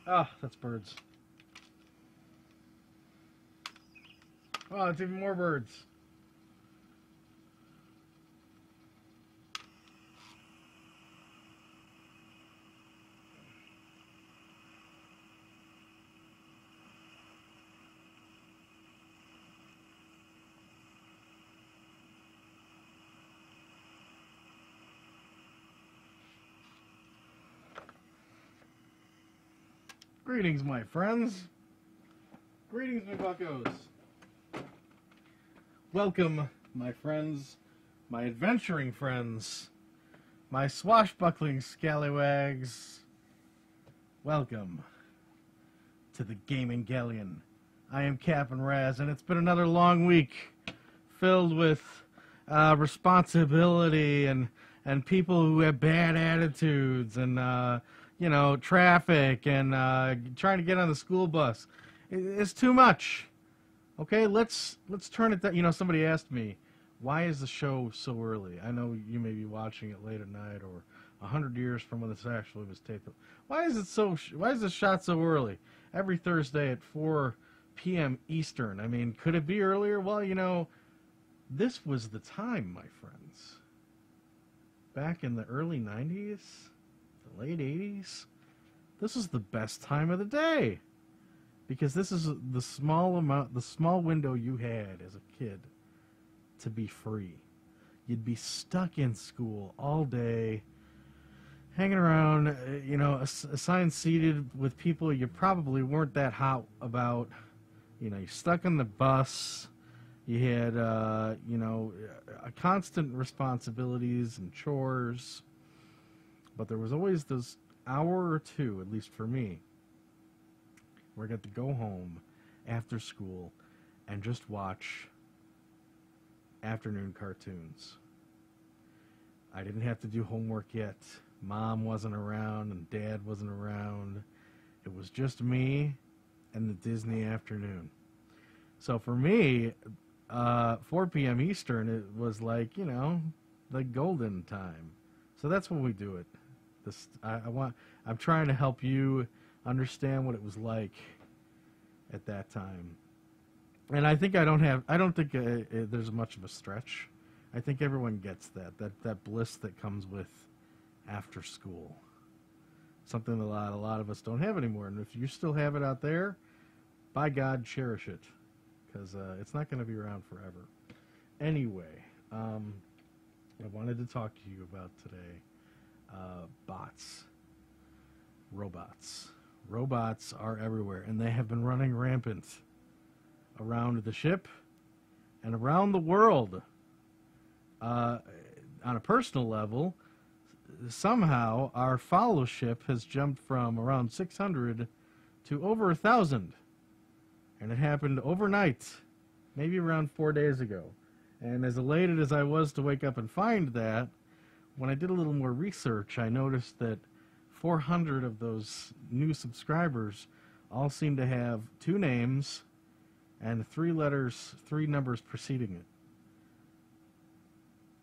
Oh, that's birds. Oh, it's even more birds. Greetings, my friends. Greetings, my buccos. Welcome, my friends, my adventuring friends, my swashbuckling scallywags. Welcome to the Gaming Galleon. I am Captain Raz, and it's been another long week filled with responsibility and people who have bad attitudes and traffic and trying to get on the school bus. It's too much. Okay, let's turn it down. Somebody asked me, why is the show so early? I know you may be watching it late at night or 100 years from when this actually was taped. Why is this shot so early? Every Thursday at 4 p.m. Eastern. I mean, could it be earlier? Well, this was the time, my friends. Back in the early 90s, the late 80s, this was the best time of the day. Because this is the small window you had as a kid to be free. You'd be stuck in school all day, hanging around, assigned seated with people you probably weren't that hot about. You're stuck in the bus. You had, constant responsibilities and chores. But there was always this hour or two, at least for me, where I got to go home after school and just watch afternoon cartoons. I didn't have to do homework yet. Mom wasn't around and Dad wasn't around. It was just me and the Disney afternoon. So for me, 4 p.m. Eastern, it was like, the golden time. So that's when we do it. I'm trying to help you understand what it was like at that time. And I think I don't think there's much of a stretch. I think everyone gets that bliss that comes with after school. Something a lot of us don't have anymore. And if you still have it out there, by God, cherish it, because it's not going to be around forever. Anyway, I wanted to talk to you about today bots, robots. Robots are everywhere, and they have been running rampant around the ship and around the world. On a personal level, somehow our followership has jumped from around 600 to over 1,000. And it happened overnight, maybe around 4 days ago. And as elated as I was to wake up and find that, when I did a little more research, I noticed that 400 of those new subscribers all seem to have 2 names and 3 numbers preceding it.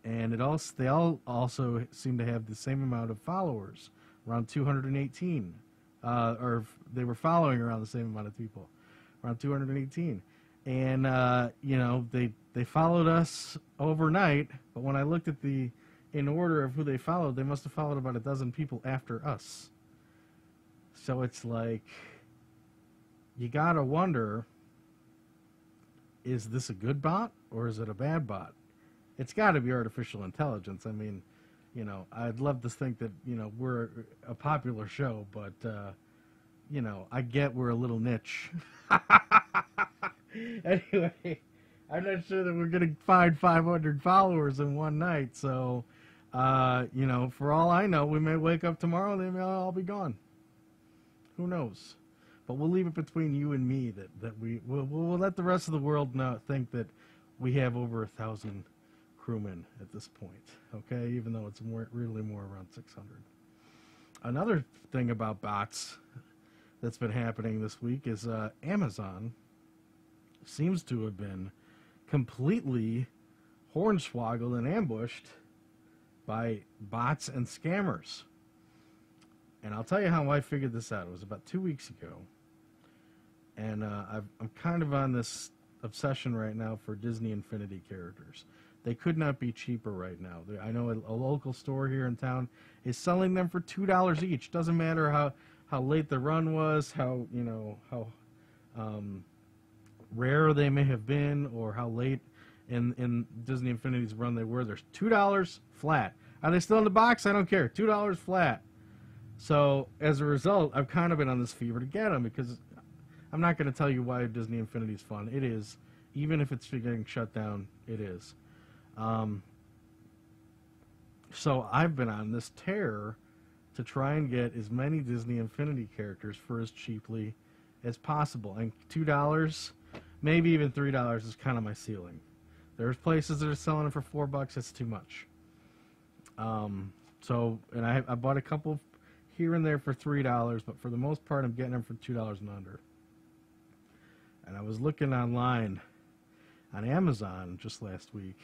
And they all also seem to have the same amount of followers, around 218. Or they were following around the same amount of people, around 218. And, they followed us overnight, but when I looked at in order of who they followed, they must have followed about a dozen people after us. So it's like, you gotta wonder, is this a good bot or is it a bad bot? It's gotta be artificial intelligence. I mean, I'd love to think that, we're a popular show, but, I get we're a little niche. Anyway, I'm not sure that we're going to find 500 followers in one night, so, for all I know, we may wake up tomorrow and they may all be gone. Who knows? But we'll leave it between you and me that we'll let the rest of the world think that we have over 1,000 crewmen at this point, okay? Even though it's really more around 600. Another thing about bots that's been happening this week is Amazon seems to have been completely hornswoggled and ambushed by bots and scammers. And I'll tell you how I figured this out. It was about 2 weeks ago. And I'm kind of on this obsession right now for Disney Infinity characters. They could not be cheaper right now. I know a local store here in town is selling them for $2 each. Doesn't matter how late the run was, how rare they may have been, or how late in Disney Infinity's run they were. There's $2 flat. Are they still in the box? I don't care. $2 flat. So as a result, I've kind of been on this fever to get them, because I'm not going to tell you why Disney Infinity is fun. It is. Even if it's getting shut down, it is. So I've been on this tear to try and get as many Disney Infinity characters for as cheaply as possible. And $2, maybe even $3 is kind of my ceiling. There's places that are selling it for $4. It's too much. And I bought a couple here and there for $3, but for the most part, I'm getting them for $2 and under. And I was looking online on Amazon just last week,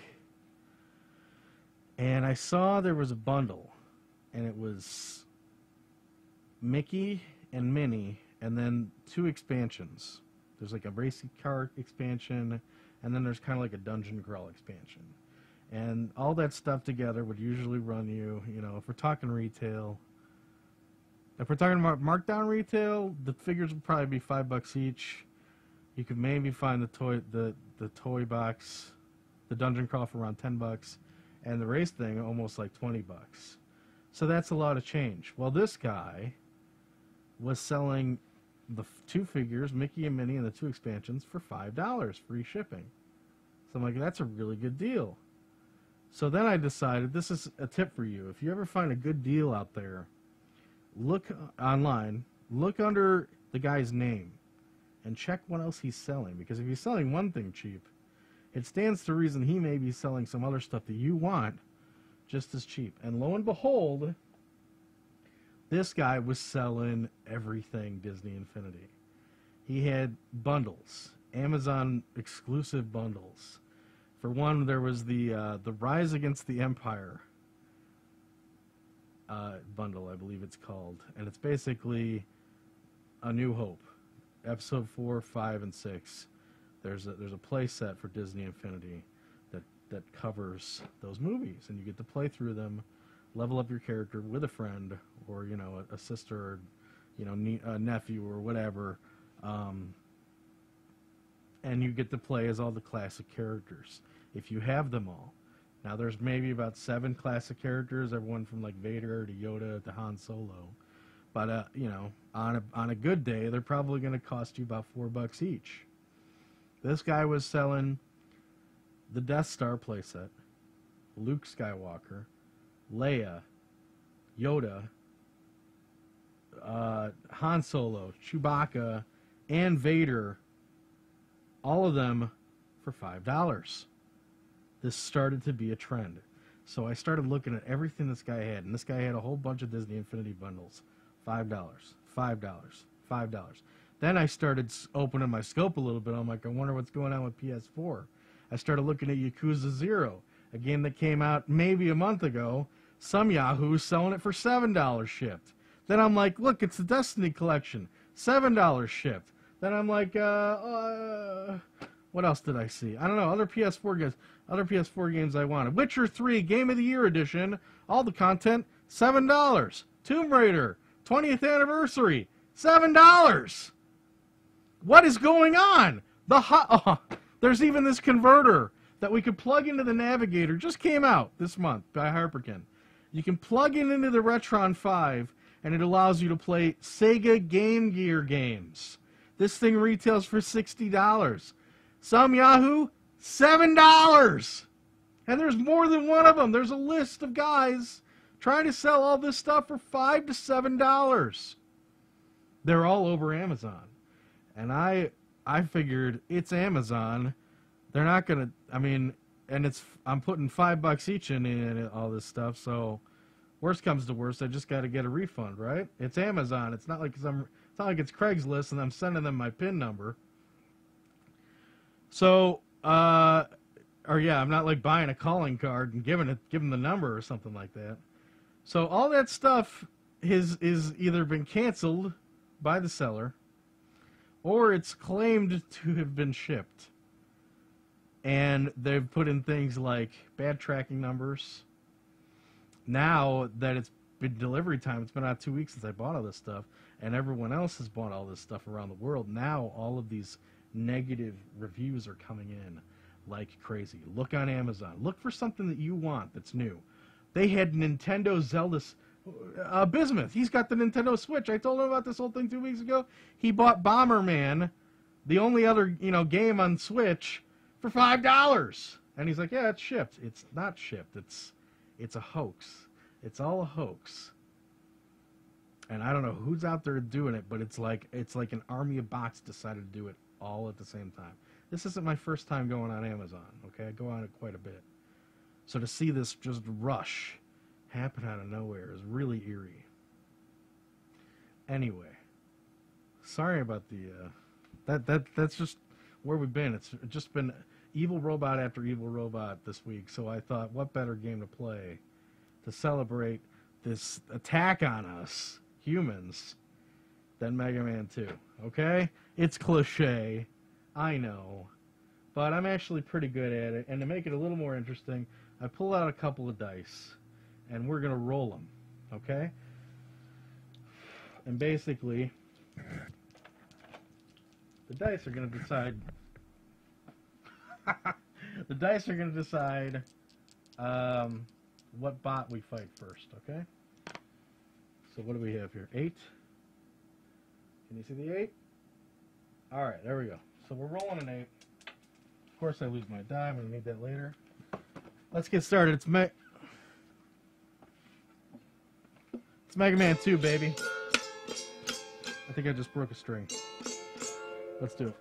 and I saw there was a bundle, and it was Mickey and Minnie, and then 2 expansions. There's like a racing car expansion, and then there's kind of like a dungeon crawl expansion. And all that stuff together would usually run you, if we're talking retail, if we're talking about markdown retail, the figures would probably be $5 each. You could maybe find the toy box, the dungeon crawl for around $10, and the race thing almost like $20. So that's a lot of change. Well, this guy was selling the 2 figures, Mickey and Minnie, and the 2 expansions for $5, free shipping. So I'm like, that's a really good deal. So then I decided, this is a tip for you. If you ever find a good deal out there, look online, look under the guy's name, and check what else he's selling. Because if he's selling one thing cheap, it stands to reason he may be selling some other stuff that you want just as cheap. And lo and behold, this guy was selling everything Disney Infinity. He had bundles, Amazon exclusive bundles. For one, there was the Rise Against the Empire bundle, I believe it's called. And it's basically A New Hope. Episode 4, 5, and 6. There's a play set for Disney Infinity that covers those movies, and you get to play through them, level up your character with a friend, or a sister, or a nephew, or whatever, and you get to play as all the classic characters if you have them all. Now there's maybe about 7 classic characters, everyone from like Vader to Yoda to Han Solo. But on a good day, they're probably going to cost you about $4 each. This guy was selling the Death Star playset, Luke Skywalker, Leia, Yoda, Han Solo, Chewbacca, and Vader, all of them for $5. This started to be a trend. So I started looking at everything this guy had, and this guy had a whole bunch of Disney Infinity bundles. $5, $5, $5. Then I started opening my scope a little bit. I'm like, I wonder what's going on with PS4. I started looking at Yakuza 0, a game that came out maybe a month ago. Some Yahoo's selling it for $7 shipped. Then I'm like, look, it's the Destiny collection, $7 shipped. Then I'm like, what else did I see? I don't know, other PS4 games I wanted. Witcher 3 Game of the Year Edition, all the content, $7. Tomb Raider 20th Anniversary, $7. What is going on? There's even this converter that we could plug into the Navigator. Just came out this month by Harperkin. You can plug it into the Retron 5, and it allows you to play Sega Game Gear games. This thing retails for $60. Some Yahoo, $7. And there's more than one of them. There's a list of guys trying to sell all this stuff for $5 to $7. They're all over Amazon. And I figured, it's Amazon. They're not going to, and I'm putting $5 each in all this stuff, so worst comes to worst, I just got to get a refund, right? It's Amazon. It's not like it's Craigslist and I'm sending them my PIN number. So, I'm not like buying a calling card and giving them the number or something like that. So all that stuff is either been canceled by the seller, or it's claimed to have been shipped. And they've put in things like bad tracking numbers. Now that it's been delivery time, it's been out 2 weeks since I bought all this stuff, and everyone else has bought all this stuff around the world. Now all of these negative reviews are coming in like crazy. Look on Amazon. Look for something that you want that's new. They had Nintendo Zelda... Bismuth, he's got the Nintendo Switch. I told him about this whole thing 2 weeks ago. He bought Bomberman, the only other, game on Switch, for $5. And he's like, yeah, it's shipped. It's not shipped. It's a hoax. It's all a hoax. And I don't know who's out there doing it, but it's like an army of bots decided to do it all at the same time. This isn't my first time going on Amazon, okay? I go on it quite a bit. So to see this just rush happen out of nowhere is really eerie. Anyway, sorry about the that's just where we've been. It's just been evil robot after evil robot this week. So I thought, what better game to play to celebrate this attack on us humans than Mega Man 2? Okay, it's cliche, I know, but I'm actually pretty good at it. And to make it a little more interesting, I pull out a couple of dice. And we're going to roll them, okay? And basically, the dice are going to decide... the dice are going to decide what bot we fight first, okay? So what do we have here? 8? Can you see the 8? Alright, there we go. So we're rolling an 8. Of course I lose my die. I'm going to need that later. Let's get started. It's Mega Man 2, baby. I think I just broke a string. Let's do it.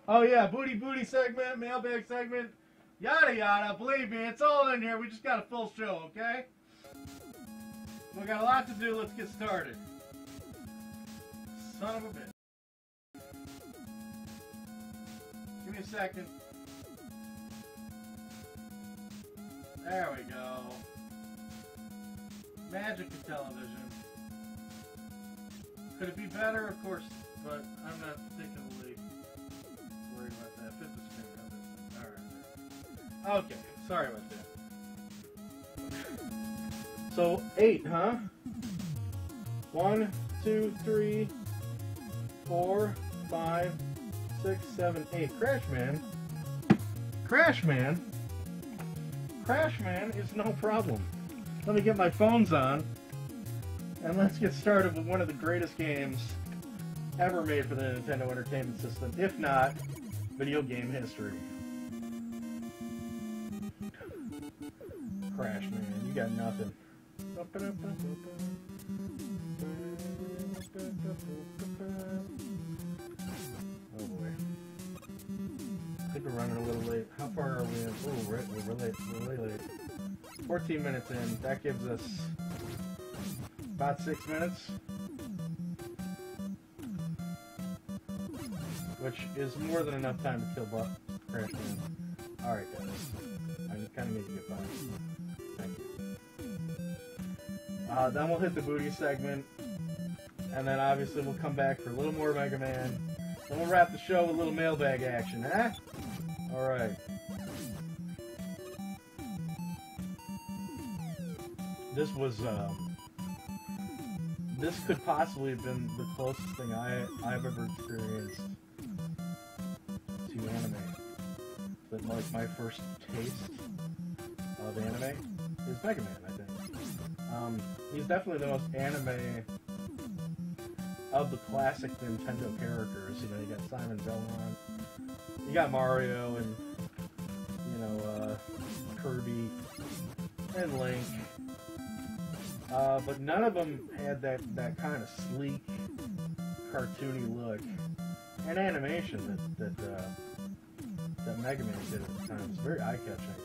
Oh yeah, booty segment, mailbag segment, yada yada. Believe me, it's all in here. We just got a full show, okay? We got a lot to do. Let's get started. Son of a bitch. Give me a second. There we go. Magic of television. Could it be better? Of course, but I'm not particularly worried about that. Fit the screen on this thing. Alright. Okay, sorry about that. So, 8, huh? 1, 2, 3, 4, 5, 6, 7, 8. Crashman. Crashman? Crashman is no problem. Let me get my phones on, and let's get started with one of the greatest games ever made for the Nintendo Entertainment System, if not video game history. Crashman, you got nothing. Oh boy. I think we're running a little late. How far are we in? Oh, we're late. We're way late. 14 minutes in. That gives us about 6 minutes. Which is more than enough time to kill Crashman. Alright, guys. I kind of need to get by. Thank you. Then we'll hit the booty segment. And then obviously we'll come back for a little more Mega Man. Then we'll wrap the show with a little mailbag action, huh? Alright. This was, this could possibly have been the closest thing I've ever experienced to anime. But like my first taste of anime is Mega Man, I think. He's definitely the most anime of the classic Nintendo characters. You know, you got Simon Belmont, you got Mario, and, you know, Kirby, and Link. But none of them had that kind of sleek, cartoony look and animation that Mega Man did at the time. It was very eye-catching.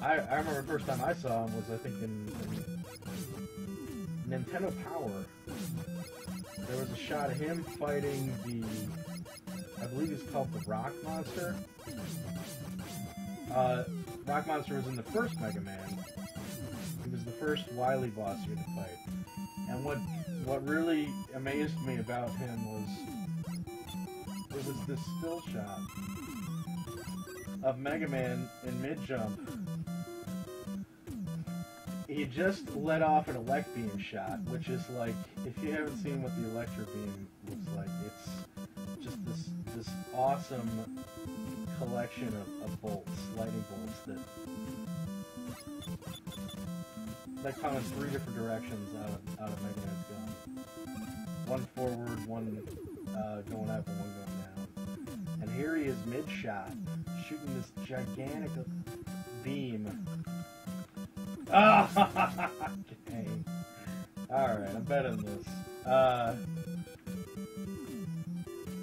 I remember the first time I saw him was, I think, in Nintendo Power. There was a shot of him fighting I believe he's called the Rock Monster. Rock Monster was in the first Mega Man. He was the first Wily boss you had to fight. And what really amazed me about him was it was this still shot of Mega Man in mid-jump. He just let off an elect beam shot, which is like, if you haven't seen what the electro beam looks like, it's just this awesome collection of bolts, lightning bolts that come in 3 different directions out of Mega Man's gun. One forward, one going up, and one going down. And here he is mid-shot, shooting this gigantic beam. Ah, okay. Alright, I'm better than this.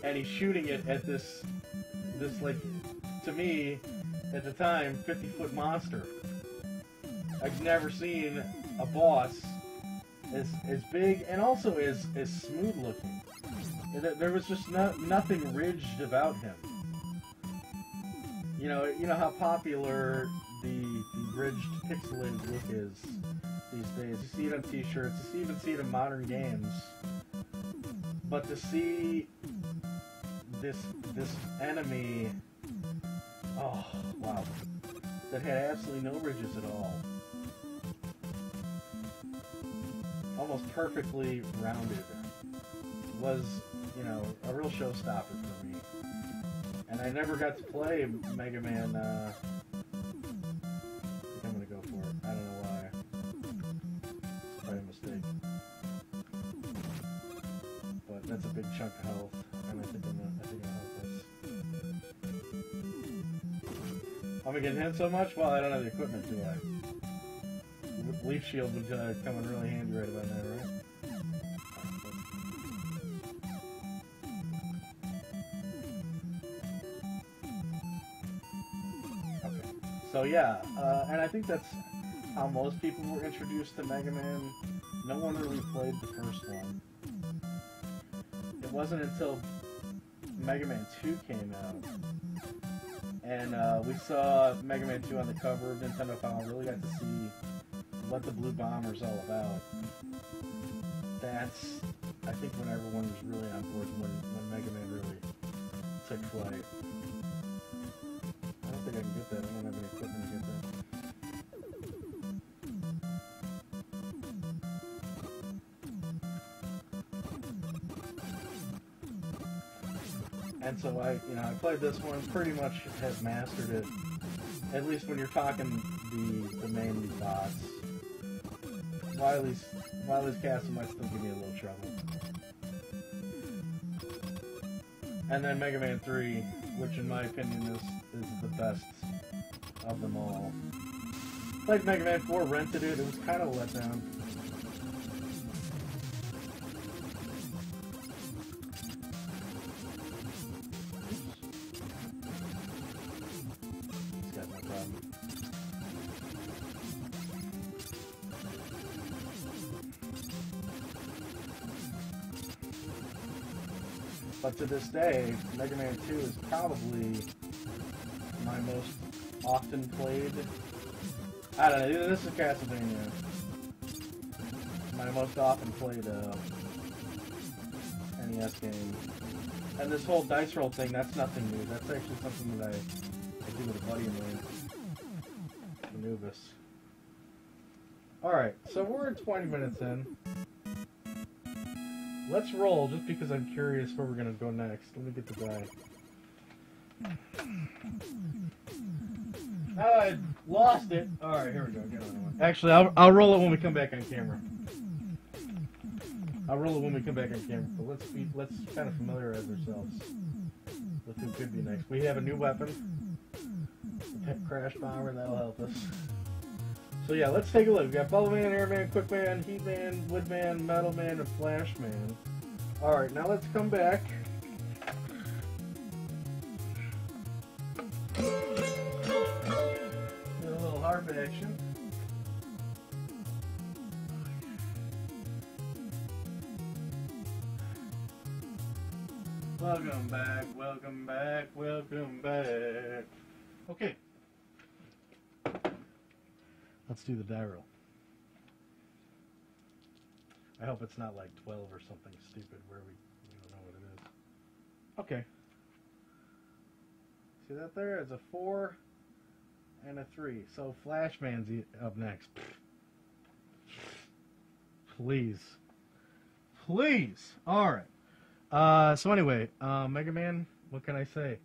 And he's shooting it at this like, to me, at the time, 50-foot monster. I've never seen a boss as big and also as smooth looking. There was just nothing ridged about him. You know how popular the ridged pixelated look is these days. You see it on t-shirts, you even see it in modern games. But to see this enemy, oh wow, that had absolutely no ridges at all. Almost perfectly rounded, was, you know, a real showstopper for me. And I never got to play Mega Man, I think I'm gonna go for it. I don't know why. It's probably a mistake. But that's a big chunk of health, and I think I'll help this. I'm getting hit so much? Well, I don't have the equipment, do I? Leaf shield would come in really handy right about now, right? Okay. So yeah, and I think that's how most people were introduced to Mega Man. No one really played the first one. It wasn't until Mega Man 2 came out, and we saw Mega Man 2 on the cover of Nintendo Power, really got to see what the Blue Bomber's all about. That's, I think, when everyone was really on board, when Mega Man really took flight. I don't think I can get that. I don't have any equipment to get that. And so I played this one, pretty much have mastered it. At least when you're talking the main boss. Wily's castle might still give me a little trouble. And then Mega Man 3, which in my opinion is the best of them all. Played Mega Man 4, rented it, it was kind of a letdown. He's got no problem. But to this day, Mega Man 2 is probably my most often played. I don't know, this is Castlevania. My most often played NES game. And this whole dice roll thing, that's nothing new. That's actually something that I do with a buddy of mine. Anubis. Alright, so we're 20 minutes in. Let's roll, just because I'm curious where we're going to go next. Let me get the die. Oh, I lost it. Alright, here we go. Get another one. Actually, I'll roll it when we come back on camera. I'll roll it when we come back on camera. But let's kind of familiarize ourselves with who could be next. We have a new weapon. The Pet Crash Bomber, that'll help us. So yeah, let's take a look. We got Bubble Man, Airman, Quick Man, Heat Man, Wood Man, Metal Man, and Flash Man. Alright, now let's come back. Do a little harp action. Welcome back, welcome back, welcome back. Okay. Let's do the die roll. I hope it's not like 12 or something stupid where we don't know what it is. Okay. See that there? It's a 4 and a 3. So Flashman's up next. Please. Please. All right. So anyway, Mega Man, what can I say?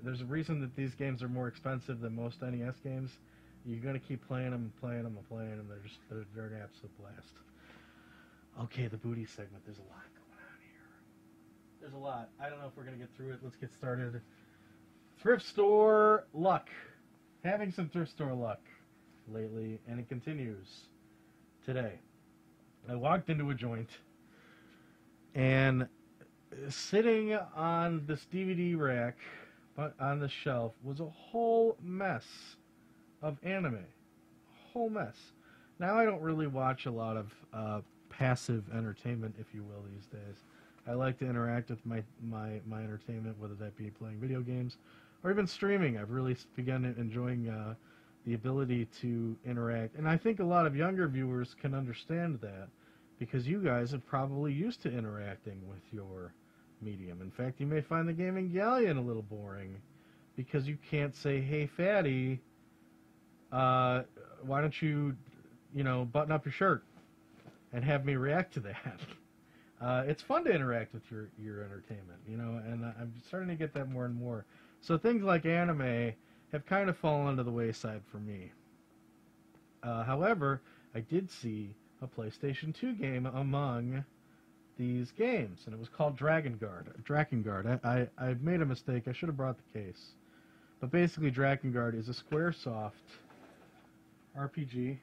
There's a reason that these games are more expensive than most NES games. You're going to keep playing them and playing them and playing them. They're an absolute blast. Okay, the booty segment. There's a lot going on here. There's a lot. I don't know if we're going to get through it. Let's get started. Thrift store luck. Having some thrift store luck lately, and it continues today. I walked into a joint, and sitting on this DVD rack, but on the shelf, was a whole mess of anime. A whole mess. Now, I don't really watch a lot of passive entertainment, if you will, these days. I like to interact with my entertainment, whether that be playing video games or even streaming. I've really begun enjoying the ability to interact. And I think a lot of younger viewers can understand that because you guys are probably used to interacting with your medium. In fact, you may find the game in Galleon a little boring because you can't say, hey, fatty, why don't you, button up your shirt and have me react to that. It's fun to interact with your entertainment, and I'm starting to get that more and more. So things like anime have kind of fallen to the wayside for me. However, I did see a PlayStation 2 game among these games, and it was called Drakengard. I made a mistake. I should have brought the case. But basically, Drakengard is a Squaresoft RPG.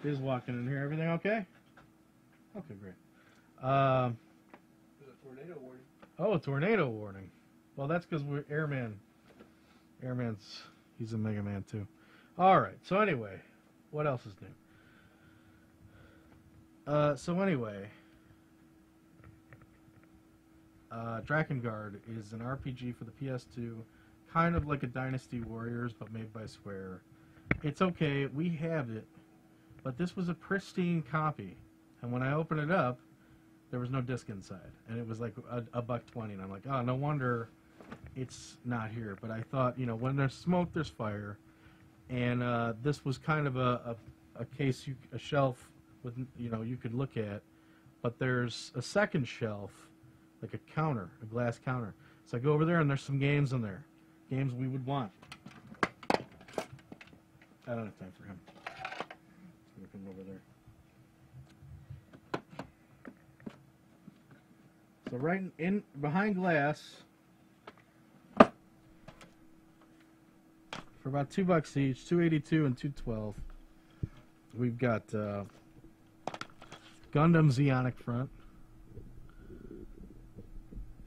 Is walking in here. Everything okay? Okay, great. There's a tornado warning. Oh, a tornado warning. Well, that's because we're Airman's, he's a Mega Man too. All right. So anyway, what else is new? Drakengard is an RPG for the PS2, kind of like a Dynasty Warriors, but made by Square. It's okay. We have it. But this was a pristine copy, and when I opened it up, there was no disc inside, and it was like $1.20, and I'm like, oh, no wonder it's not here. But I thought, when there's smoke, there's fire, and this was kind of a case, a shelf with, you could look at, but there's a second shelf, like a counter, a glass counter. So I go over there, and there's some games in there, games we would want. I don't have time for him. Come over there. So right in behind glass, for about $2 each, $2.82 and $2.12, we've got Gundam Zeonic Front.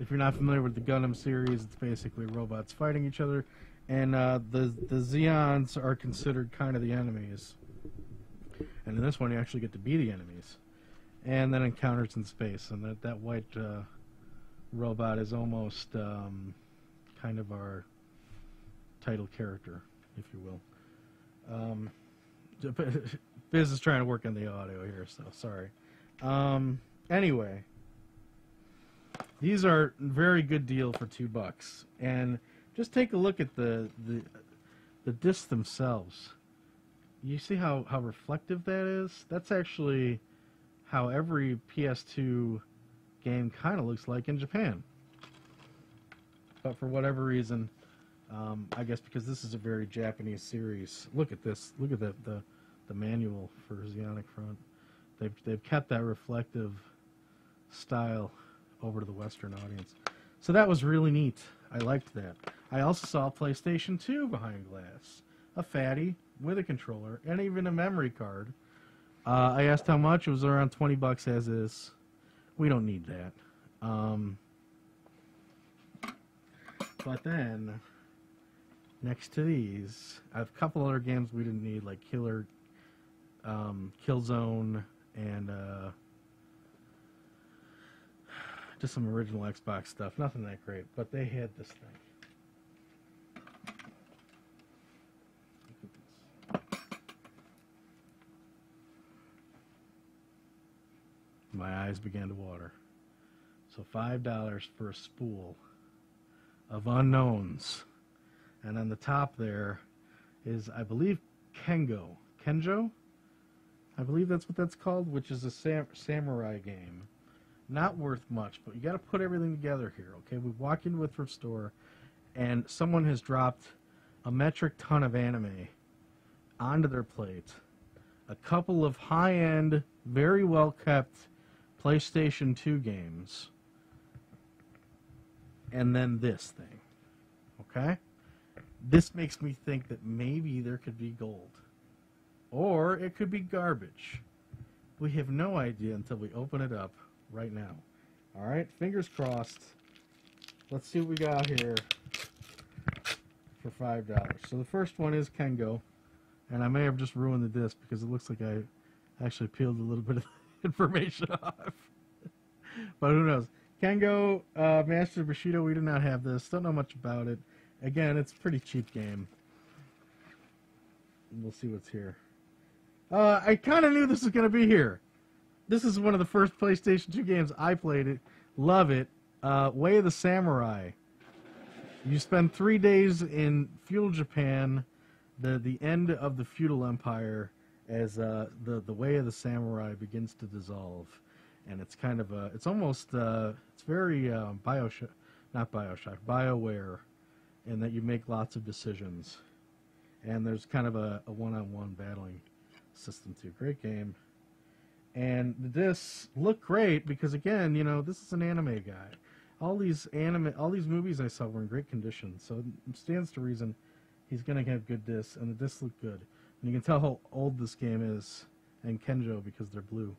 If you're not familiar with the Gundam series, it's basically robots fighting each other, and the Zeons are considered kind of the enemies. And in this one, you actually get to be the enemies. And then Encounters in Space. And that white robot is almost kind of our title character, if you will. Biz is trying to work on the audio here, so sorry. Anyway, these are a very good deal for $2. And just take a look at the discs themselves. You see how reflective that is? That's actually how every PS2 game kind of looks like in Japan. But for whatever reason, I guess because this is a very Japanese series. Look at this. Look at the manual for Zeonic Front. They've kept that reflective style over to the Western audience. So that was really neat. I liked that. I also saw a PlayStation 2 behind glass. A fatty with a controller and even a memory card. I asked how much. It was around $20 as is. We don't need that. But then, next to these, I have a couple other games we didn't need, like Killzone, and just some original Xbox stuff. Nothing that great, but they had this thing. my eyes began to water. So $5 for a spool of unknowns. And on the top there is, I believe, Kenjo? I believe that's what that's called, which is a samurai game. Not worth much, but you got to put everything together here, okay? We walk into a thrift store, and someone has dropped a metric ton of anime onto their plate, a couple of high-end, very well-kept PlayStation 2 games, and then this thing, okay? This makes me think that maybe there could be gold. Or it could be garbage. We have no idea until we open it up right now. All right, fingers crossed. Let's see what we got here for $5. So the first one is Kengo. And I may have just ruined the disc because it looks like I actually peeled a little bit of information off. But who knows? Kengo, Master Bushido, we do not have this. Don't know much about it. Again, it's a pretty cheap game. We'll see what's here. I kind of knew this was going to be here. This is one of the first PlayStation 2 games I played. It, love it. Way of the Samurai. You spend 3 days in feudal Japan, the end of the feudal empire, as the Way of the Samurai begins to dissolve, and it's kind of it's almost it's very BioWare, in that you make lots of decisions, and there's kind of a one-on-one battling system too. Great game. And the discs look great because, again, you know, this is an anime guy. All these movies I saw were in great condition, so it stands to reason he's going to have good discs, and the discs look good. And you can tell how old this game is, and Kenjo, because they're blue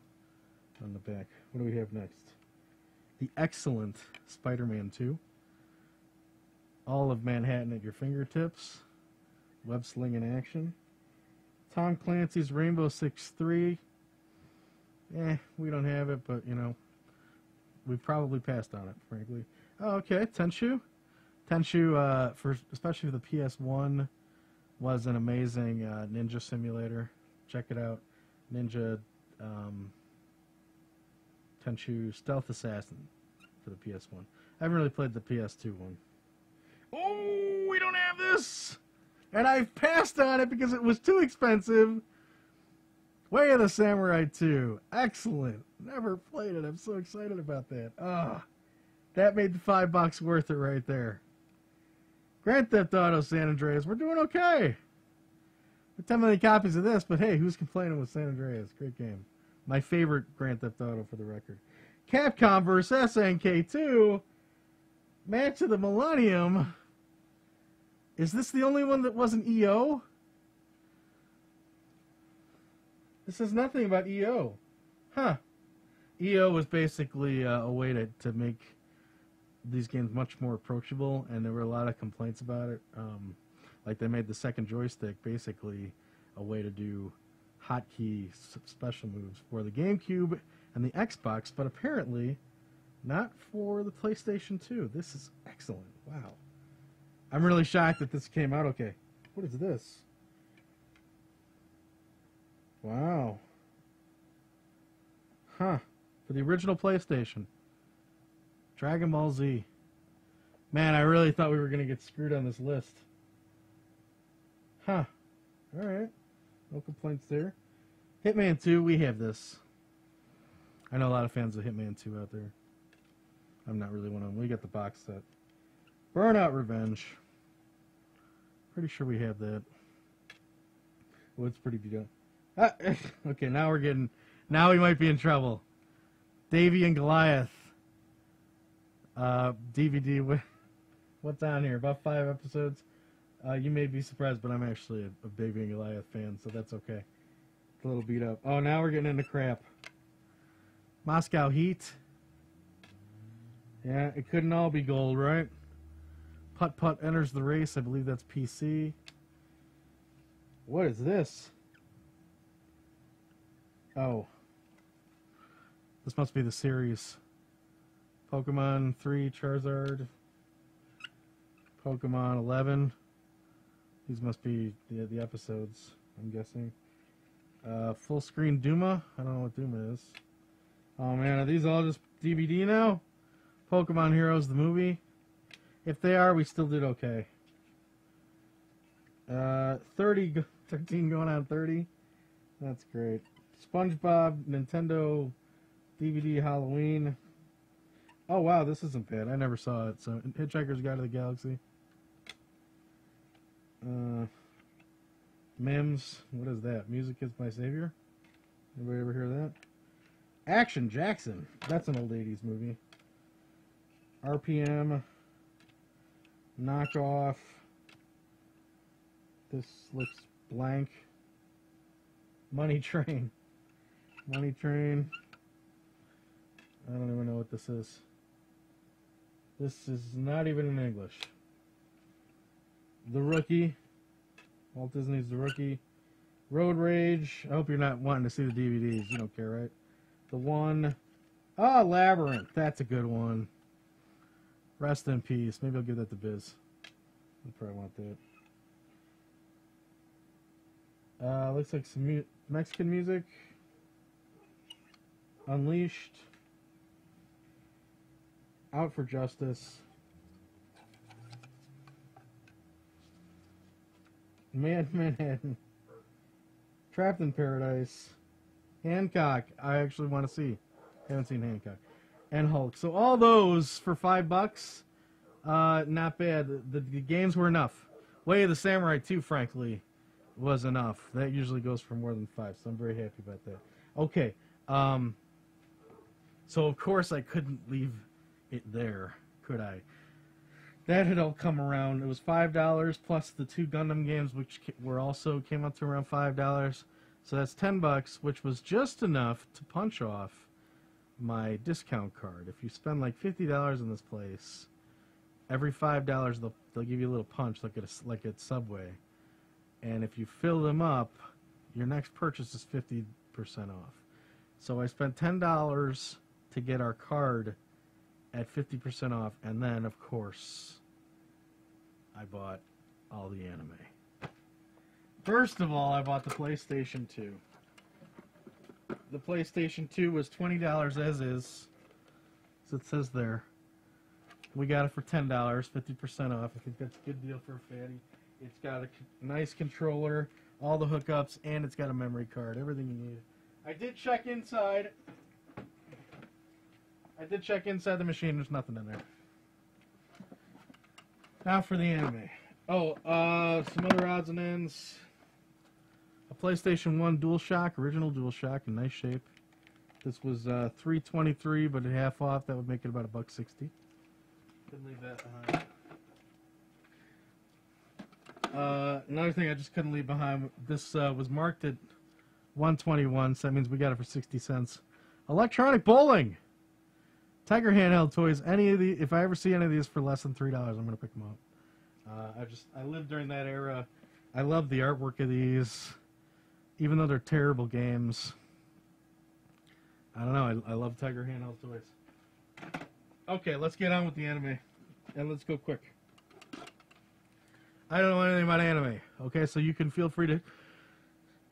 on the back. What do we have next? The excellent Spider-Man 2. All of Manhattan at your fingertips. Web sling in action. Tom Clancy's Rainbow Six 3. We don't have it, but, you know, we probably passed on it, frankly. Oh, okay, Tenchu. Tenchu, especially for the PS1, was an amazing ninja simulator. Check it out. Ninja Tenchu Stealth Assassin for the PS1. I haven't really played the PS2 one. Oh, we don't have this! And I've passed on it because it was too expensive. Way of the Samurai 2. Excellent. Never played it. I'm so excited about that. That made the $5 worth it right there. Grand Theft Auto San Andreas. We're doing okay. With 10 million copies of this, but hey, who's complaining with San Andreas? Great game. My favorite Grand Theft Auto, for the record. Capcom vs. SNK 2. Match of the Millennium. Is this the only one that wasn't EO? This says nothing about EO. Huh. EO was basically a way to make these games much more approachable, and there were a lot of complaints about it. Like, they made the second joystick basically a way to do hotkey special moves for the GameCube and the Xbox, but apparently not for the PlayStation 2. This is excellent. Wow. I'm really shocked that this came out okay. What is this? Wow. Huh. For the original PlayStation. Dragon Ball Z. Man, I really thought we were going to get screwed on this list. Huh. Alright. No complaints there. Hitman 2, we have this. I know a lot of fans of Hitman 2 out there. I'm not really one of them. We got the box set. Burnout Revenge. Pretty sure we have that. Oh, it's pretty beat up. Okay, now we might be in trouble. Davy and Goliath. DVD. What's on here? About 5 episodes. You may be surprised, but I'm actually a Davy and Goliath fan, so that's okay. It's a little beat up. Oh, now we're getting into crap. Moscow Heat. Yeah, it couldn't all be gold, right? Putt Putt enters the race. I believe that's PC. What is this? Oh. This must be the series. Pokemon 3 Charizard. Pokemon 11. These must be the episodes, I'm guessing. Full screen Duma. I don't know what Duma is. Oh man, are these all just DVD now? Pokemon Heroes, the movie? If they are, we still did okay. 13 going on 30. That's great. SpongeBob, Nintendo, DVD Halloween. Oh wow, this isn't bad. I never saw it. So Hitchhiker's Guide to the Galaxy. Mims, what is that? Music is my savior. Anybody ever hear that? Action Jackson. That's an old 80s movie. RPM. Knockoff. This looks blank. Money Train. Money Train. I don't even know what this is. This is not even in English. The Rookie. Walt Disney's The Rookie. Road Rage. I hope you're not wanting to see the DVDs. You don't care, right? The One. Ah, Labyrinth. That's a good one. Rest in peace. Maybe I'll give that to Biz. I probably want that. Looks like some Mexican music. Unleashed. Out for Justice. Manhattan. Trapped in Paradise. Hancock. I actually want to see. Haven't seen Hancock. And Hulk. So all those for $5. Not bad. The games were enough. Way of the Samurai 2, frankly, was enough. That usually goes for more than $5, so I'm very happy about that. Okay. So of course I couldn't leave it there, could I? That had all come around. It was $5 plus the 2 Gundam games, which were also came up to around $5. So that's $10, which was just enough to punch off my discount card. If you spend like $50 in this place, every $5 they'll give you a little punch, like at Subway. And if you fill them up, your next purchase is 50% off. So I spent $10 to get our card at 50% off, and then of course I bought all the anime. First of all, I bought the PlayStation 2. The PlayStation 2 was $20 as is, as it says there. We got it for $10, 50% off. I think that's a good deal for a fatty. It's got a nice controller, all the hookups, and it's got a memory card, everything you need. I did check inside. The machine. There's nothing in there. Now for the anime. Oh, some other odds and ends. A PlayStation 1 DualShock, original DualShock, in nice shape. This was $3.23, but at half off, that would make it about $1.60. Couldn't leave that behind. Another thing I just couldn't leave behind. This was marked at $1.21, so that means we got it for 60 cents. Electronic bowling. Tiger handheld toys. Any of the, if I ever see any of these for less than $3, I'm gonna pick them up. I lived during that era. I love the artwork of these, even though they're terrible games. I don't know. I love Tiger handheld toys. Okay, let's get on with the anime, and let's go quick. I don't know anything about anime. Okay, so you can feel free to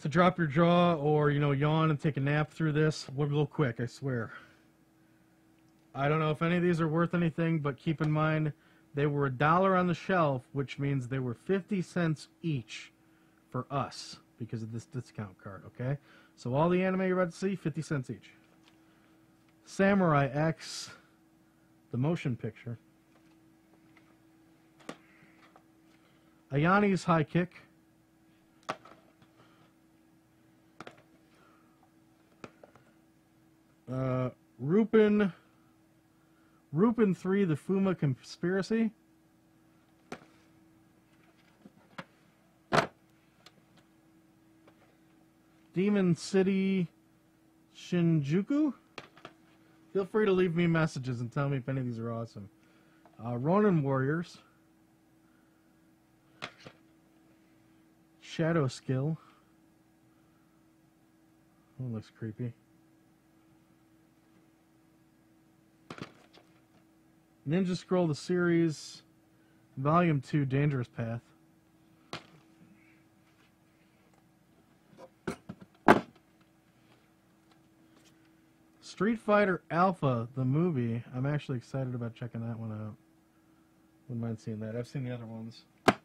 drop your jaw or yawn and take a nap through this. We'll go quick. I swear. I don't know if any of these are worth anything, but keep in mind they were $1 on the shelf, which means they were 50 cents each for us because of this discount card, okay? So all the anime you're about to see, 50 cents each. Samurai X, the motion picture. Ayani's High Kick. Rupin 3, the Fuma Conspiracy. Demon City Shinjuku. Feel free to leave me messages and tell me if any of these are awesome. Ronin Warriors. Shadow Skill. Oh, looks creepy. Ninja Scroll the Series, Volume 2, Dangerous Path. Street Fighter Alpha, the movie. I'm actually excited about checking that one out. Wouldn't mind seeing that. I've seen the other ones. I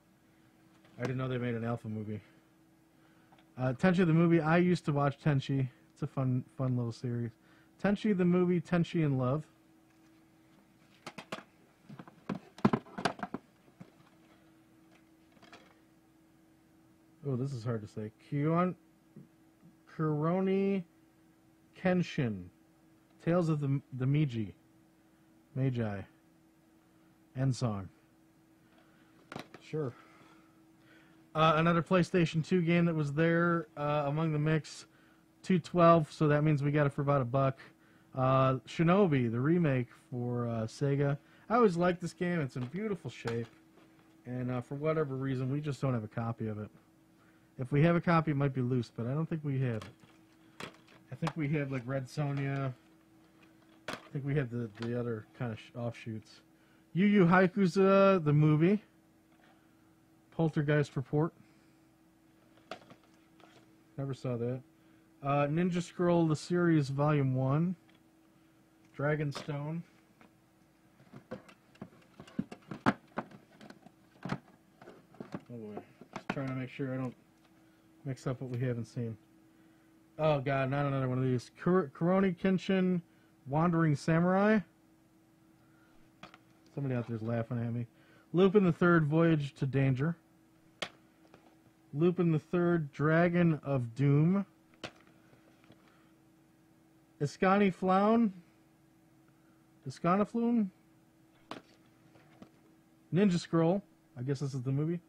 didn't know they made an Alpha movie. Tenchi the movie. I used to watch Tenchi. It's a fun little series. Tenchi the movie. Tenchi in Love. Oh, this is hard to say. Kuroni Kenshin. Tales of the Magi. End song. Sure. Another PlayStation 2 game that was there among the mix. 212, so that means we got it for about $1. Shinobi, the remake for Sega. I always liked this game. It's in beautiful shape. And for whatever reason, we just don't have a copy of it. If we have a copy, it might be loose, but I don't think we have it. I think we have like Red Sonja. I think we have the other kind of offshoots. Yu Yu Hayakusa, the movie. Poltergeist Report. Never saw that. Ninja Scroll, the series, Volume 1. Dragonstone. Oh boy. Just trying to make sure I don't mix up what we haven't seen. Oh god, not another one of these. Kuroni Kenshin, Wandering Samurai. Somebody out there's laughing at me. Lupin the Third, Voyage to Danger. Lupin the Third, Dragon of Doom. Iskaniflown. Ninja Scroll. I guess this is the movie.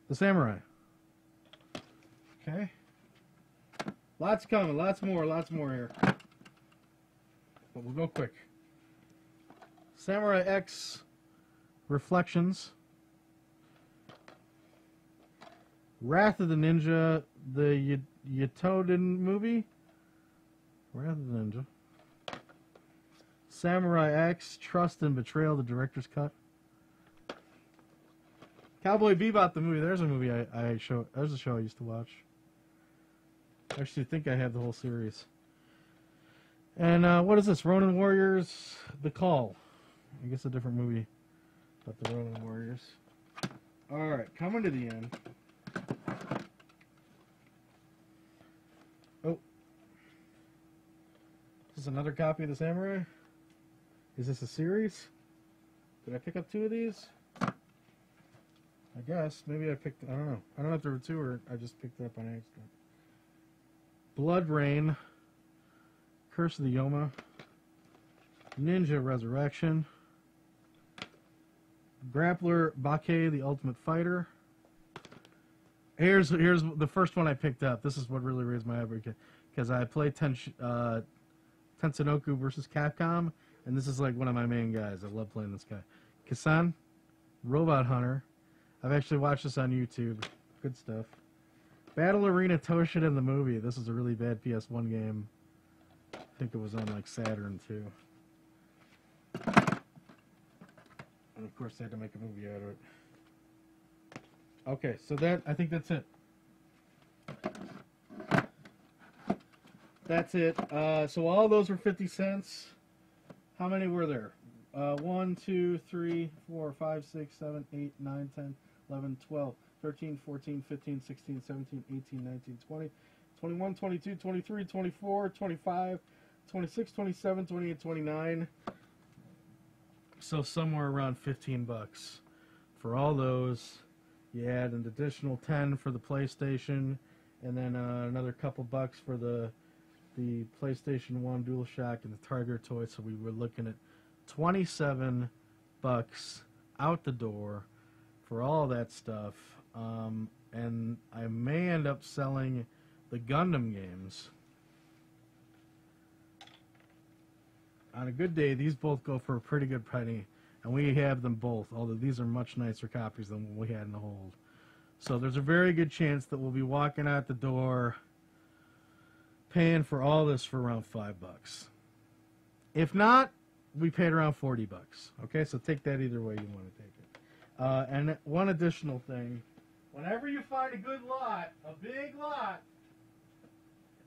The Samurai. Okay. Lots coming. Lots more here. But we'll go quick. Samurai X Reflections. Wrath of the Ninja, the Yatoden movie. Wrath of the Ninja. Samurai X, Trust and Betrayal, the director's cut. Cowboy Bebop, the movie. There's a movie there's a show I used to watch. I actually think I have the whole series. And what is this? Ronin Warriors, The Call. I guess a different movie about the Ronin Warriors. Alright, coming to the end. Oh. Is this another copy of the Samurai? Is this a series? Did I pick up 2 of these? I guess. Maybe I picked... I don't know. I don't know if there were 2 or I just picked it up on accident. Blood Rain. Curse of the Yoma. Ninja Resurrection. Grappler Bake, the Ultimate Fighter. Here's the first one I picked up. This is what really raised my eyebrow, because I played Tetsunoku versus Capcom, and this is like one of my main guys. I love playing this guy. Kisan, Robot Hunter. I've actually watched this on YouTube. Good stuff. Battle Arena Toshin in the movie. This is a really bad PS1 game. I think it was on like Saturn too. And of course they had to make a movie out of it. Okay, so I think that's it. That's it. So all those were 50 cents. How many were there? 1, 2, 3, 4, 5, 6, 7, 8, 9, 10, 11, 12, 13, 14, 15, 16, 17, 18, 19, 20, 21, 22, 23, 24, 25, 26, 27, 28, 29. So somewhere around 15 bucks for all those. You add an additional 10 for the PlayStation, and then another couple bucks for the PlayStation 1 DualShock and the Tiger toy. So we were looking at 27 bucks out the door for all that stuff. And I may end up selling the Gundam games. On a good day, these both go for a pretty good penny, and we have them both, although these are much nicer copies than what we had in the hold. So there's a very good chance that we'll be walking out the door paying for all this for around $5. If not, we paid around 40 bucks. Okay, so take that either way you want to take it. And one additional thing, whenever you find a good lot, a big lot,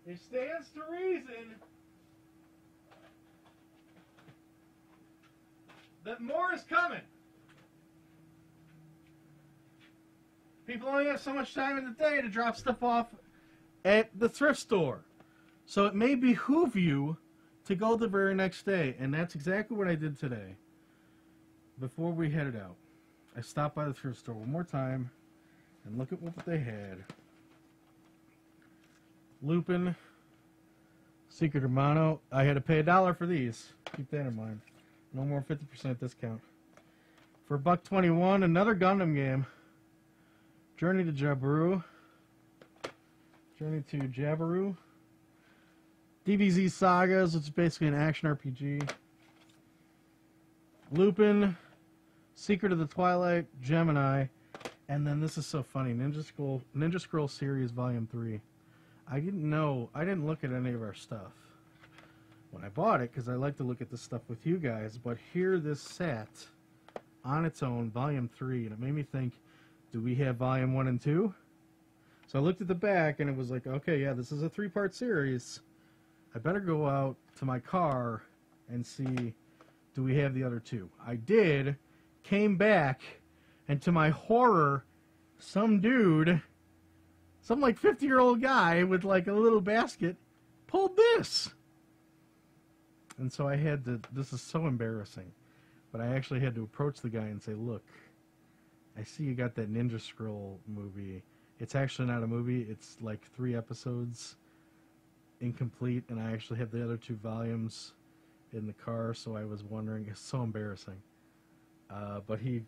It stands to reason that more is coming. People only have so much time in the day to drop stuff off at the thrift store. So it may behoove you to go the very next day. And that's exactly what I did today. Before we headed out, I stopped by the thrift store one more time and look at what they had. Lupin, Secret Hermano. I had to pay $1 for these. Keep that in mind. No more 50% discount. For $1.21, another Gundam game. Journey to Jabiru. DBZ Sagas, which is basically an action RPG. Lupin, Secret of the Twilight, Gemini, and then this is so funny, Ninja Scroll Series Volume 3. I didn't look at any of our stuff when I bought it, because I like to look at this stuff with you guys, but here this sat on its own, Volume 3, and it made me think, do we have Volume 1 and 2? So I looked at the back, and it was like, okay, yeah, this is a 3-part series. I better go out to my car and see, do we have the other 2? I did, came back, and to my horror, some dude, some like 50-year-old guy with like a little basket, pulled this. And so I had to, this is so embarrassing, but I actually had to approach the guy and say, look, I see you got that Ninja Scroll movie. It's actually not a movie, it's like 3 episodes, incomplete, and I actually have the other 2 volumes in the car, so I was wondering, it's so embarrassing. But he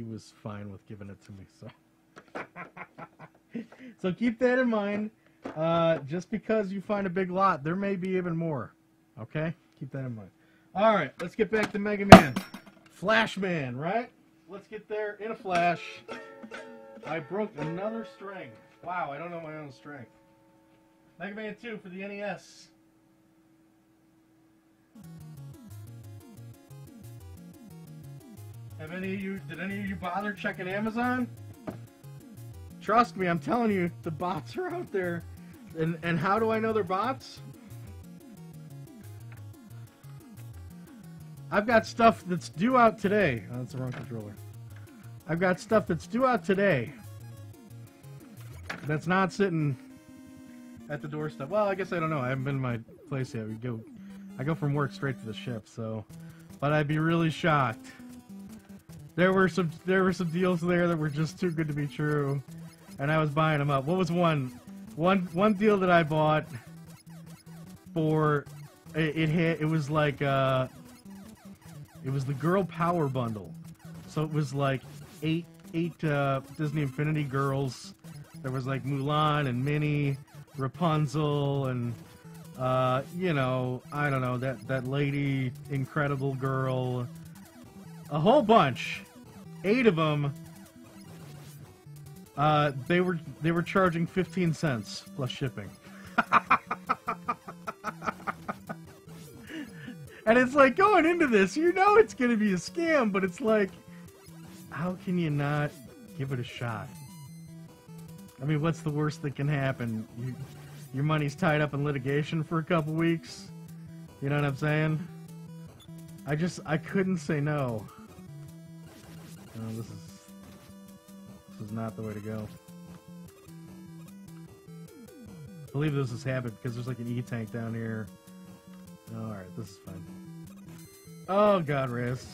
was fine with giving it to me, so. So keep that in mind. Just because you find a big lot, there may be even more. Okay? Keep that in mind. Alright, let's get back to Mega Man. Flash Man, right? Let's get there in a flash. I broke another string. Wow, I don't know my own strength. Mega Man 2 for the NES. Did any of you bother checking Amazon? Trust me, I'm telling you, the bots are out there. And how do I know they're bots? I've got stuff that's due out today. Oh, that's the wrong controller. I've got stuff that's due out today that's not sitting at the doorstep. Well, I guess I don't know. I haven't been to my place yet. I go from work straight to the ship, so. But I'd be really shocked. There were some deals there that were just too good to be true, and I was buying them up. What was one deal that I bought for? It was like it was the Girl Power Bundle, so it was like eight Disney Infinity girls. There was like Mulan and Minnie, Rapunzel, and you know, I don't know, that lady, Incredible Girl, a whole bunch, 8 of them. They were charging 15 cents plus shipping. And it's like, going into this, you know it's going to be a scam, but it's like, how can you not give it a shot? I mean, what's the worst that can happen? Your money's tied up in litigation for a couple weeks. You know what I'm saying? I couldn't say no. No, this is not the way to go. I believe this is habit because there's like an E-tank down here. Oh, alright, this is fine. Oh god, Riz.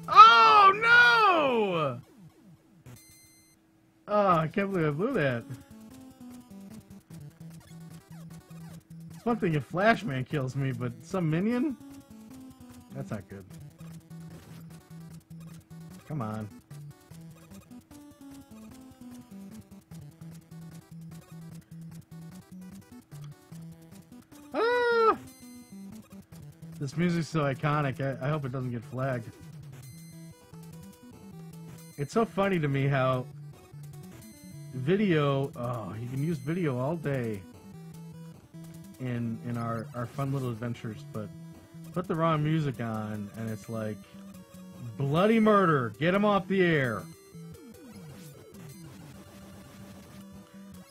Oh no! Oh, I can't believe I blew that. It's one thing if Flash Man kills me, but some minion? That's not good. Come on. Ah! This music's so iconic, I hope it doesn't get flagged. It's so funny to me how video, oh, you can use video all day in our fun little adventures, but put the wrong music on and it's like Bloody murder. Get him off the air.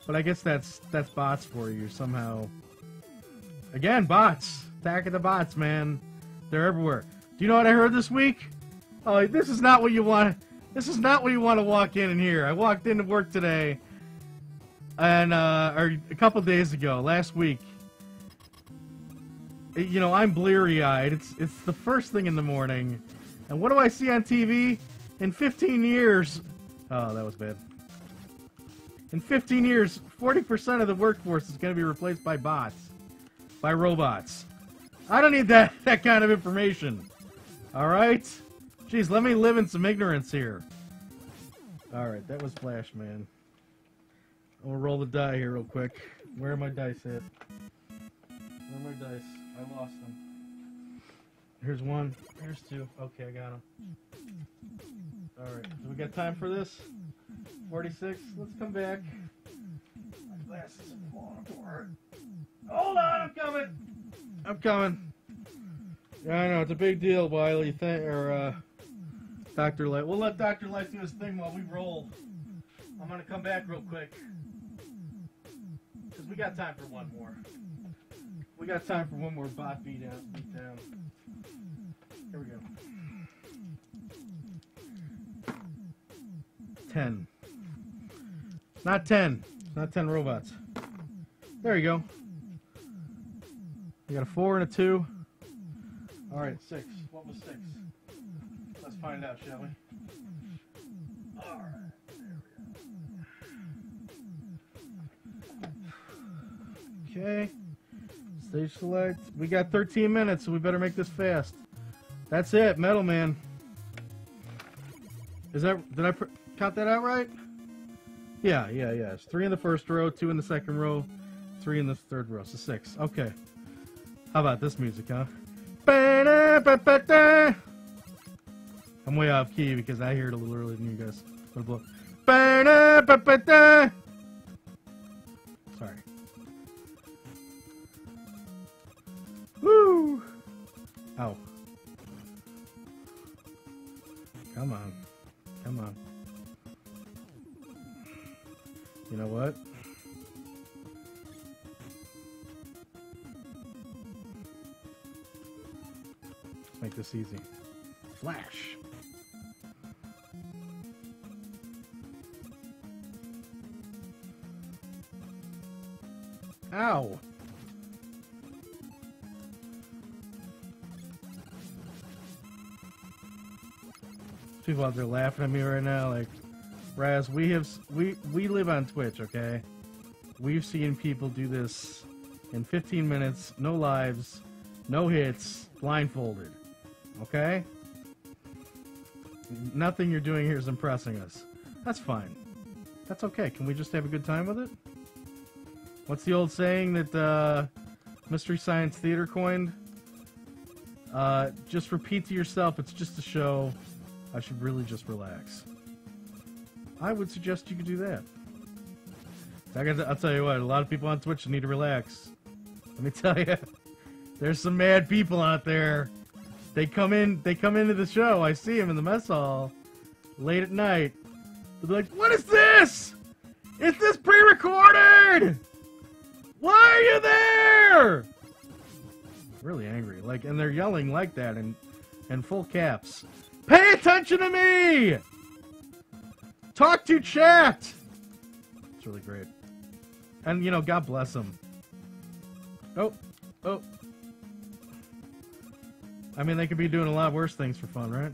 But I guess that's bots for you somehow. Again, bots. Attack of the bots, man. They're everywhere. Do you know what I heard this week? Oh, this is not what you want. This is not what you want to walk in and hear. I walked into work today, and or a couple days ago, last week. You know, I'm bleary-eyed. It's the first thing in the morning, and what do I see on TV? In 15 years, oh, that was bad. In 15 years, 40% of the workforce is going to be replaced by bots, by robots. I don't need that kind of information. All right? Jeez, let me live in some ignorance here. All right, that was Flash, man. I'm going to roll the die here real quick. Where are my dice at? Where are my dice? I lost them. Here's one. Here's two. Okay, I got them. All right, do we got time for this? 46. Let's come back. My glasses are falling apart. Hold on, I'm coming. I'm coming. Yeah, I know it's a big deal, Wily. Dr. Light. We'll let Dr. Light do his thing while we roll. I'm gonna come back real quick because we got time for one more. We got time for one more bot beat down. Here we go. 10. Not 10. Not 10 robots. There you go. We got a 4 and a 2. Alright, 6. What was 6? Let's find out, shall we? Alright, there we go. Okay. Stage select. We got 13 minutes, so we better make this fast. That's it, Metal Man. Is that... Did I count that out right? Yeah. It's 3 in the first row, 2 in the second row, 3 in the third row. So 6. Okay. How about this music, huh? I'm way off key because I hear it a little earlier than you guys. Sorry. Woo! Ow. Come on. Come on. You know what? Let's make this easy. Flash. Ow. People out there laughing at me right now, like, Raz, we live on Twitch, okay? We've seen people do this in 15 minutes, no lives, no hits, blindfolded, okay? Nothing you're doing here is impressing us. That's fine. That's okay. Can we just have a good time with it? What's the old saying that Mystery Science Theater coined? Just repeat to yourself, it's just a show. I should really just relax. I would suggest you could do that. I'll tell you what, a lot of people on Twitch need to relax. Let me tell you, there's some mad people out there. They come into the show. I see them in the mess hall late at night. They'll be like, "What is this? Is this pre-recorded? Why are you there?" Really angry, like, and they're yelling like that in full caps. Pay attention to me! Talk to chat! It's really great. And, you know, God bless them. Oh. I mean, they could be doing a lot worse things for fun, right?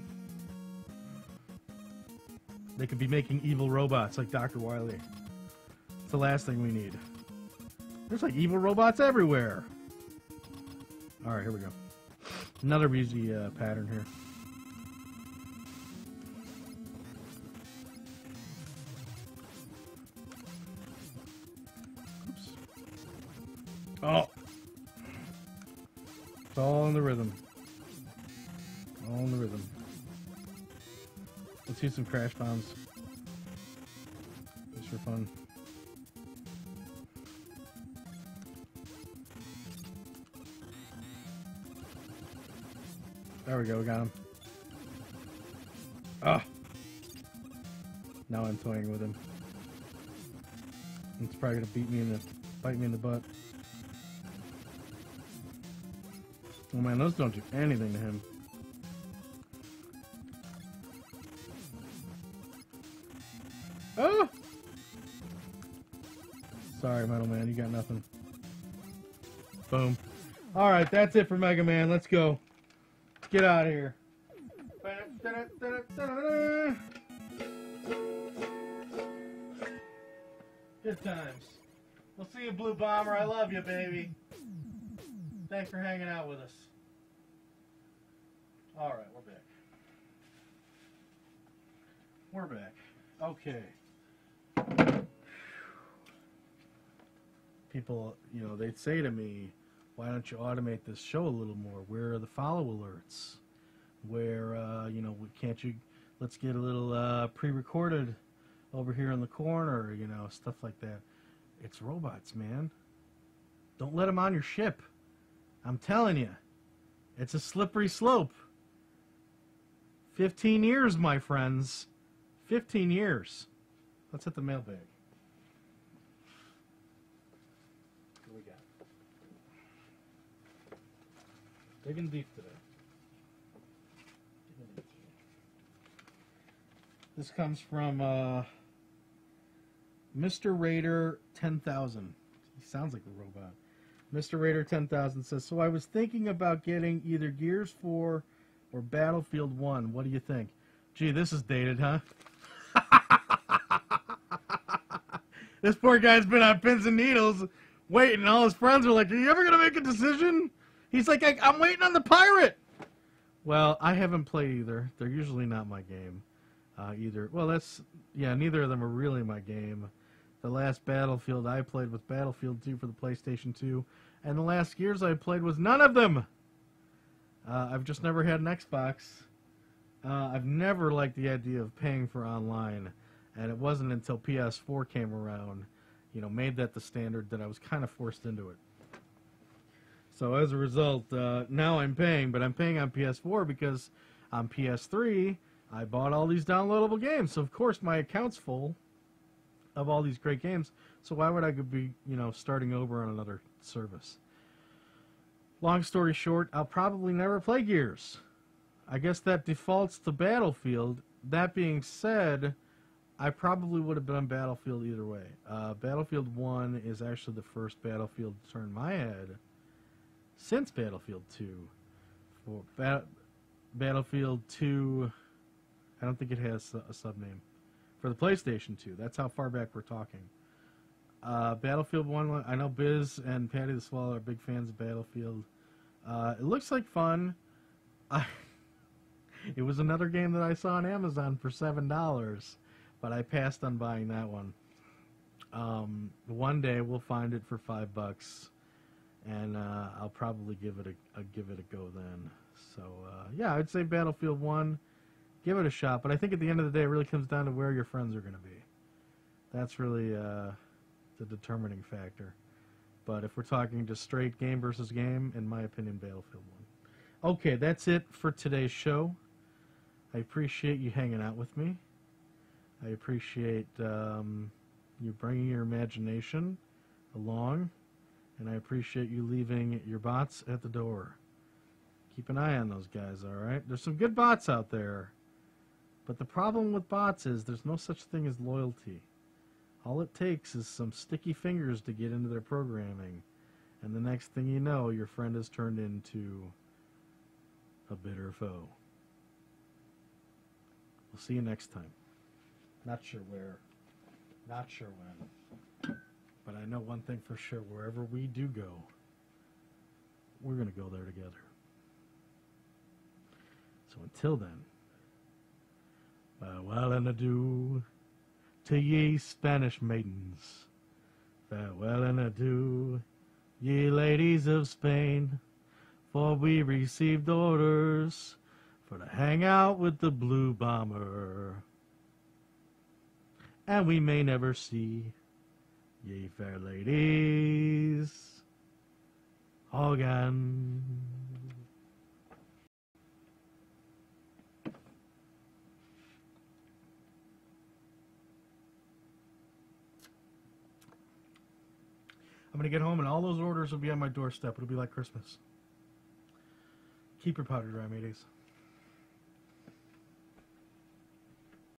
They could be making evil robots like Dr. Wily. It's the last thing we need. There's like evil robots everywhere. Alright, here we go. Another easy pattern here. Oh! It's all in the rhythm. All in the rhythm. Let's use some crash bombs. Just for fun. There we go, we got him. Ah! Now I'm toying with him. It's probably gonna bite me in the butt. Oh man, those don't do anything to him. Oh! Sorry, Metal Man, you got nothing. Boom. Alright, that's it for Mega Man. Let's go. Let's get out of here. Good times. We'll see you, Blue Bomber. I love you, baby. Thanks for hanging out with us. Alright, we're back. We're back. Okay. People, you know, they'd say to me, why don't you automate this show a little more? Where are the follow alerts? Where, you know, can't you, let's get a little pre-recorded over here in the corner, you know, stuff like that. It's robots, man. Don't let them on your ship. I'm telling you. It's a slippery slope. 15 years, my friends. 15 years. Let's hit the mailbag. What do we got? Big and deep today. This comes from Mr. Raider 10,000. He sounds like a robot. Mr. Raider 10,000 says, so I was thinking about getting either Gears 4 or Battlefield 1. What do you think? Gee, this is dated, huh? This poor guy's been on pins and needles waiting. All his friends are like, are you ever going to make a decision? He's like, I'm waiting on the pirate. Well, I haven't played either. They're usually not my game. Either. Well, neither of them are really my game. The last Battlefield I played was Battlefield 2 for the PlayStation 2, and the last Gears I played was none of them. I've just never had an Xbox. I've never liked the idea of paying for online, and it wasn't until PS4 came around, you know, made that the standard, that I was kind of forced into it. So as a result, now I'm paying, but I'm paying on PS4 because on PS3, I bought all these downloadable games. So, of course, my account's full of all these great games. So why would I be, you know, starting over on another service? Long story short, I'll probably never play Gears. I guess that defaults to Battlefield. That being said, I probably would have been on Battlefield either way. Battlefield 1 is actually the first Battlefield to turn my head since Battlefield 2. For Battlefield 2... I don't think it has a sub-name. For the PlayStation 2. That's how far back we're talking. Battlefield 1, I know Biz and Patty the Swallow are big fans of Battlefield. It looks like fun. It was another game that I saw on Amazon for $7, but I passed on buying that one. One day we'll find it for $5, and I'll probably give it a go then. So, yeah, I'd say Battlefield 1. Give it a shot, but I think at the end of the day, it really comes down to where your friends are going to be. That's really the determining factor. But if we're talking just straight game versus game, in my opinion, Battlefield 1. Okay, that's it for today's show. I appreciate you hanging out with me. I appreciate you bringing your imagination along, and I appreciate you leaving your bots at the door. Keep an eye on those guys, all right? There's some good bots out there. But the problem with bots is there's no such thing as loyalty. All it takes is some sticky fingers to get into their programming. And the next thing you know, your friend has turned into a bitter foe. We'll see you next time. Not sure where. Not sure when. But I know one thing for sure. Wherever we do go, we're going to go there together. So until then, farewell and adieu to ye Spanish maidens. Farewell and adieu, ye ladies of Spain. For we received orders for to hang out with the Blue Bomber. And we may never see ye fair ladies again. going to get home and all those orders will be on my doorstep. It'll be like Christmas. Keep your powder dry, mateys.